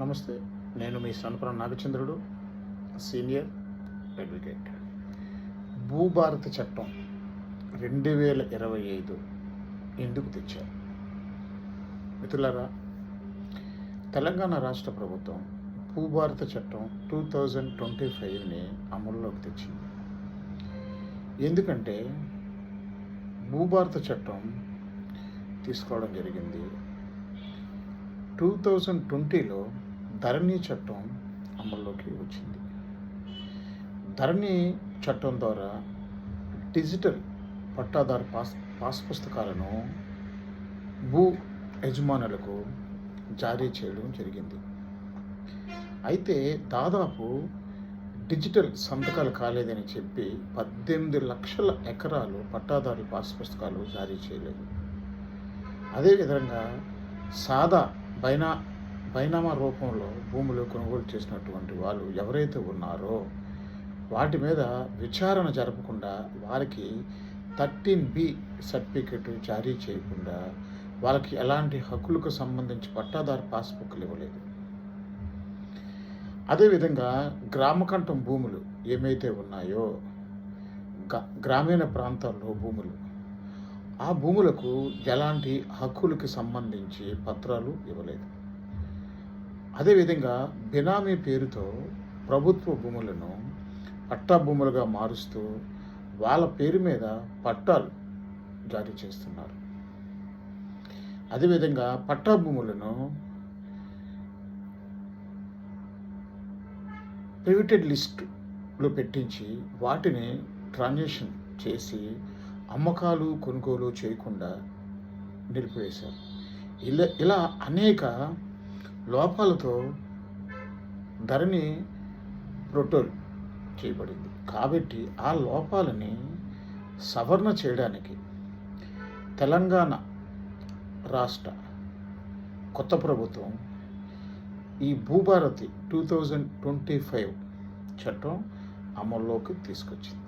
నమస్తే. నేను మీ సనపురం నాగచంద్రుడు, senior advocate. Bhubharati చట్టం 2025 ఎందుకు తెచ్చారు? మిత్రులారా, తెలంగాణ రాష్ట్ర ప్రభుత్వం భూభారతి చట్టం 2025ని అమల్లోకి తెచ్చింది. ఎందుకంటే భూభారతి చట్టం తీసుకోవడం జరిగింది 2020లో ధరణి చట్టం అమల్లోకి వచ్చింది. ధరణి చట్టం ద్వారా డిజిటల్ పట్టాదారు పాస్ పుస్తకాలను భూ యజమానులకు జారీ చేయడం జరిగింది. అయితే దాదాపు డిజిటల్ సంతకాలు కాలేదని చెప్పి 18 లక్షల ఎకరాలు పట్టాదారు పాస్ పుస్తకాలు జారీ చేయలేదు. అదేవిధంగా సాదా బైనామా రూపంలో భూములు కొనుగోలు చేసినటువంటి వాళ్ళు ఎవరైతే ఉన్నారో వాటి మీద విచారణ జరపకుండా వారికి 13B సర్టిఫికెట్ జారీ చేయకుండా వాళ్ళకి ఎలాంటి హక్కులకు సంబంధించి పట్టాదారు పాస్బుక్లు ఇవ్వలేదు. అదేవిధంగా గ్రామకంఠం భూములు ఏమైతే ఉన్నాయో గ్రామీణ ప్రాంతాల్లో భూములు, ఆ భూములకు ఎలాంటి హక్కులకు సంబంధించి పత్రాలు ఇవ్వలేదు. అదేవిధంగా బినామీ పేరుతో ప్రభుత్వ భూములను పట్టా భూములుగా మారుస్తూ వాళ్ళ పేరు మీద పట్టాలు జారీ చేస్తున్నారు. అదేవిధంగా పట్టా భూములను ప్రైవేటెడ్ లిస్టులో పెట్టించి వాటిని ట్రాన్సాక్షన్ చేసి అమ్మకాలు కొనుగోలు చేయకుండా నిలిపివేశారు. ఇలా అనేక లోపాలతో ధరణి ప్రోటోల్ చేయబడింది. కాబట్టి ఆ లోపాలని సవరణ చేయడానికి తెలంగాణ రాష్ట్ర కొత్త ప్రభుత్వం ఈ భూభారతి 2025 చట్టం అమల్లోకి తీసుకొచ్చింది.